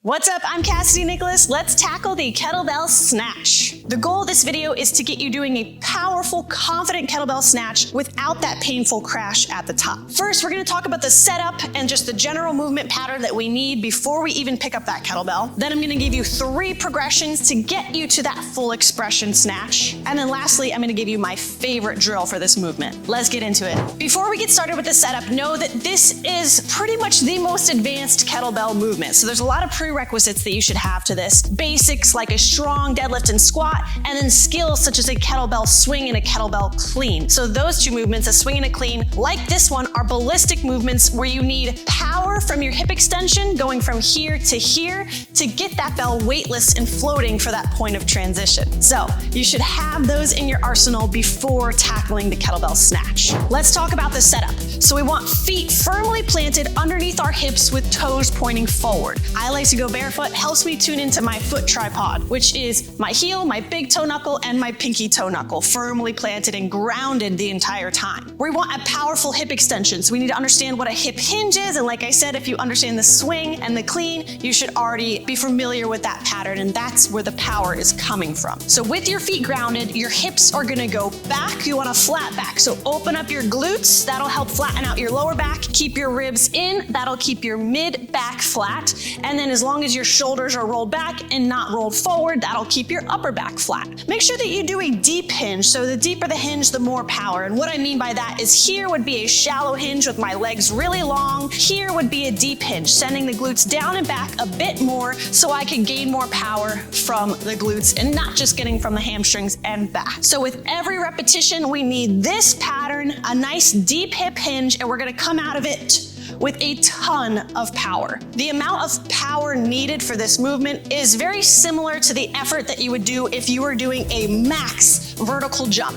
What's up? I'm Cassidy Nicholas. Let's tackle the Kettlebell Snatch. The goal of this video is to get you doing a powerful, confident kettlebell snatch without that painful crash at the top. First, we're going to talk about the setup and just the general movement pattern that we need before we even pick up that kettlebell. Then I'm going to give you 3 progressions to get you to that full expression snatch. And then lastly, I'm going to give you my favorite drill for this movement. Let's get into it. Before we get started with the setup, know that this is pretty much the most advanced kettlebell movement. So there's a lot of prerequisites that you should have to this. Basics like a strong deadlift and squat, and then skills such as a kettlebell swing and a kettlebell clean. So those 2 movements, a swing and a clean, like this one, are ballistic movements where you need power from your hip extension going from here to get that bell weightless and floating for that point of transition. So you should have those in your arsenal before tackling the kettlebell snatch. Let's talk about the setup. So we want feet firmly planted underneath our hips with toes pointing forward. I like to go barefoot, helps me tune into my foot tripod, which is my heel, my big toe knuckle, and my pinky toe knuckle, firmly planted and grounded the entire time. We want a powerful hip extension, so we need to understand what a hip hinge is, and like I said, if you understand the swing and the clean, you should already be familiar with that pattern, and that's where the power is coming from. So with your feet grounded, your hips are gonna go back. You want a flat back, so open up your glutes, that'll help flatten out your lower back, keep your ribs in, that'll keep your mid back flat, and then as long as your shoulders are rolled back and not rolled forward, that'll keep your upper back flat. Make sure that you do a deep hinge, so the deeper the hinge, the more power. And what I mean by that is here would be a shallow hinge with my legs really long. Here would be a deep hinge, sending the glutes down and back a bit more so I can gain more power from the glutes and not just getting from the hamstrings and back. So with every repetition, we need this pattern, a nice deep hip hinge, and we're gonna come out of it with a ton of power. The amount of power needed for this movement is very similar to the effort that you would do if you were doing a max vertical jump.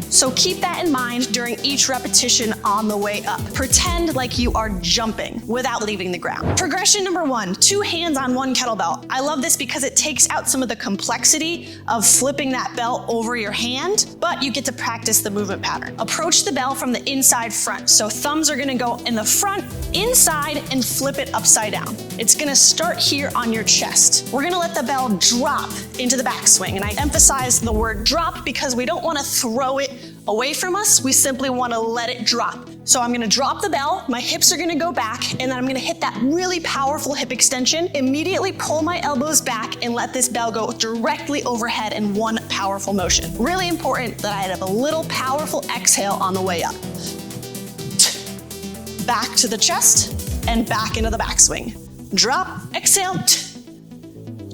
So keep that in mind during each repetition on the way up. Pretend like you are jumping without leaving the ground. Progression number 1, 2 hands on 1 kettlebell. I love this because it takes out some of the complexity of flipping that bell over your hand, but you get to practice the movement pattern. Approach the bell from the inside front. So thumbs are gonna go in the front, inside, and flip it upside down. It's gonna start here on your chest. We're gonna let the bell drop into the backswing, and I emphasize the word drop because we don't wanna throw it away from us, we simply want to let it drop. So I'm going to drop the bell, my hips are going to go back, and then I'm going to hit that really powerful hip extension, immediately pull my elbows back and let this bell go directly overhead in one powerful motion. Really important that I have a little powerful exhale on the way up. Back to the chest and back into the backswing. Drop, exhale,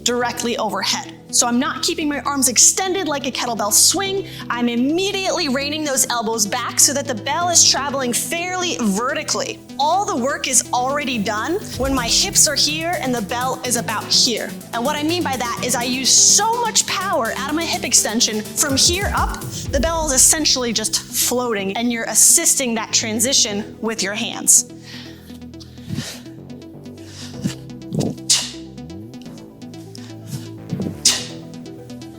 directly overhead. So I'm not keeping my arms extended like a kettlebell swing. I'm immediately reining those elbows back so that the bell is traveling fairly vertically. All the work is already done when my hips are here and the bell is about here. And what I mean by that is I use so much power out of my hip extension from here up, the bell is essentially just floating and you're assisting that transition with your hands.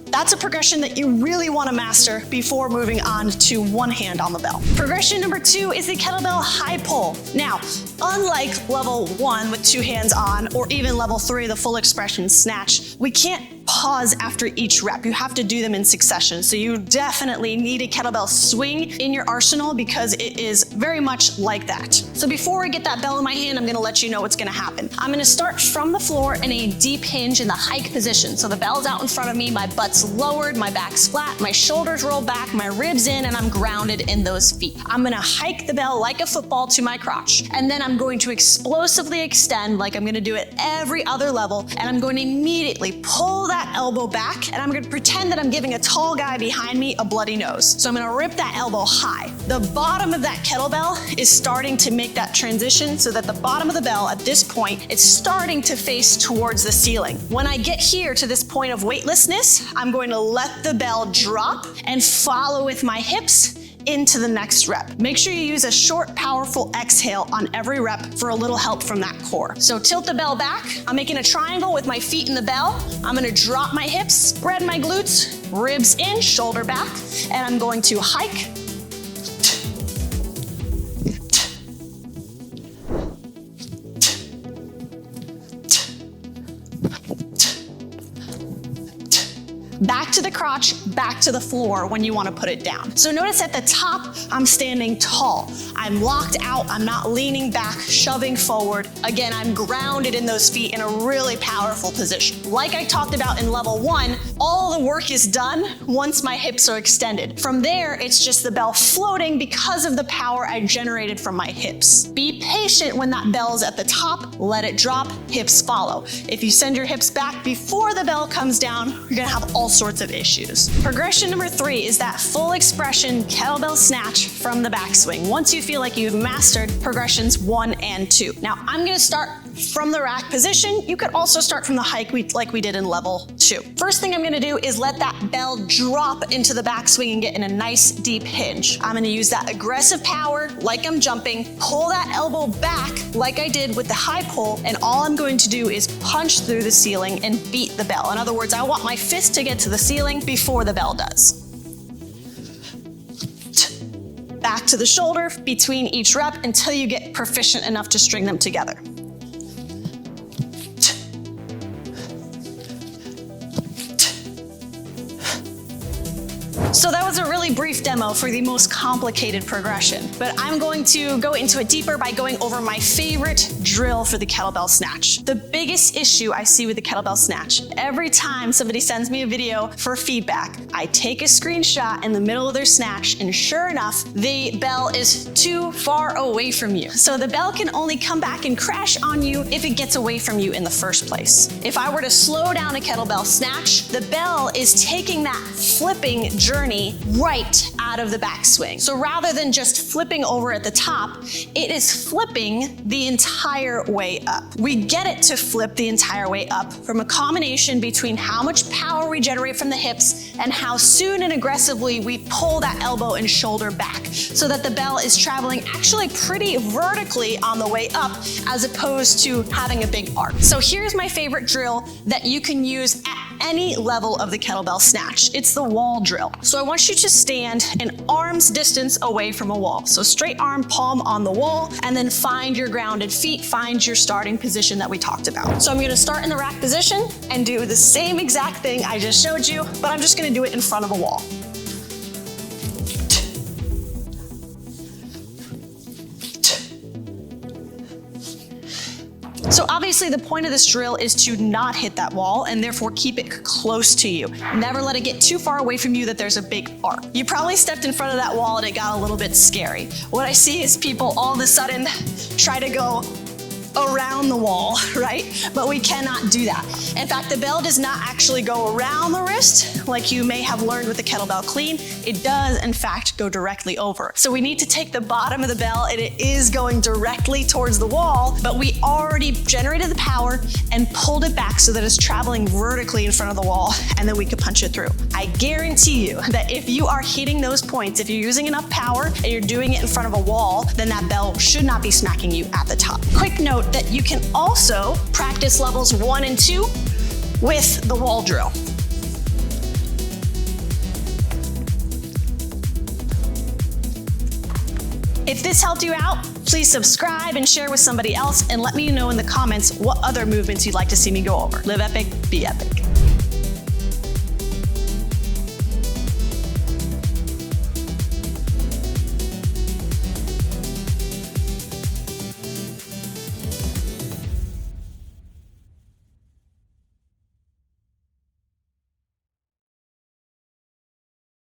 That's a progression that you really want to master before moving on to 1 hand on the bell. Progression number 2 is the kettlebell high pull. Now, unlike level 1 with 2 hands on, or even level 3, the full expression snatch, we can't pause after each rep. You have to do them in succession. So you definitely need a kettlebell swing in your arsenal because it is very much like that. So before I get that bell in my hand, I'm gonna let you know what's gonna happen. I'm gonna start from the floor in a deep hinge in the hike position. So the bell's out in front of me, my butt's lowered, my back's flat, my shoulders roll back, my ribs in, and I'm grounded in those feet. I'm gonna hike the bell like a football to my crotch. And then I'm going to explosively extend like I'm gonna do at every other level. And I'm going to immediately pull that elbow back, and I'm gonna pretend that I'm giving a tall guy behind me a bloody nose. So I'm gonna rip that elbow high. The bottom of that kettlebell is starting to make that transition so that the bottom of the bell at this point is starting to face towards the ceiling. When I get here to this point of weightlessness, I'm going to let the bell drop and follow with my hips into the next rep. Make sure you use a short, powerful exhale on every rep for a little help from that core. So tilt the bell back. I'm making a triangle with my feet in the bell. I'm gonna drop my hips, spread my glutes, ribs in, shoulder back, and I'm going to hike, Back to the crotch, back to the floor when you want to put it down. So notice at the top, I'm standing tall. I'm locked out, I'm not leaning back, shoving forward. Again, I'm grounded in those feet in a really powerful position. Like I talked about in level 1, all the work is done once my hips are extended. From there, it's just the bell floating because of the power I generated from my hips. Be patient when that bell is at the top, let it drop, hips follow. If you send your hips back before the bell comes down, you're gonna have all sorts of issues. Progression number 3 is that full expression kettlebell snatch from the backswing. Once you feel like you've mastered progressions 1 and 2. Now I'm gonna start from the rack position. You could also start from the hike like we did in level 2. First thing I'm gonna do is let that bell drop into the backswing and get in a nice deep hinge. I'm gonna use that aggressive power like I'm jumping, pull that elbow back like I did with the high pull, and all I'm going to do is punch through the ceiling and beat the bell. In other words, I want my fist to get to the ceiling before the bell does. Back to the shoulder between each rep until you get proficient enough to string them together. So that was a really brief demo for the most complicated progression, but I'm going to go into it deeper by going over my favorite drill for the kettlebell snatch. The biggest issue I see with the kettlebell snatch, every time somebody sends me a video for feedback, I take a screenshot in the middle of their snatch, and sure enough, the bell is too far away from you. So the bell can only come back and crash on you if it gets away from you in the first place. If I were to slow down a kettlebell snatch, the bell is taking that flipping journey right out of the backswing. So rather than just flipping over at the top, it is flipping the entire way up. We get it to flip the entire way up from a combination between how much power we generate from the hips and how soon and aggressively we pull that elbow and shoulder back, so that the bell is traveling actually pretty vertically on the way up as opposed to having a big arc. So here's my favorite drill that you can use at any level of the kettlebell snatch. It's the wall drill. So I want you to stand an arm's distance away from a wall. So straight arm, palm on the wall, and then find your grounded feet, find your starting position that we talked about. So I'm gonna start in the rack position and do the same exact thing I just showed you, but I'm just gonna do it in front of a wall. So obviously the point of this drill is to not hit that wall and therefore keep it close to you. Never let it get too far away from you that there's a big arc. You probably stepped in front of that wall and it got a little bit scary. What I see is people all of a sudden try to go around the wall, right? But we cannot do that. In fact, the bell does not actually go around the wrist like you may have learned with the kettlebell clean. It does, in fact, go directly over. So we need to take the bottom of the bell, and it is going directly towards the wall, but we already generated the power and pulled it back so that it's traveling vertically in front of the wall, and then we could punch it through. I guarantee you that if you are hitting those points, if you're using enough power and you're doing it in front of a wall, then that bell should not be smacking you at the top. Quick note that you can also practice levels 1 and 2 with the wall drill. If this helped you out, please subscribe and share with somebody else, and let me know in the comments what other movements you'd like to see me go over. Live epic, be epic.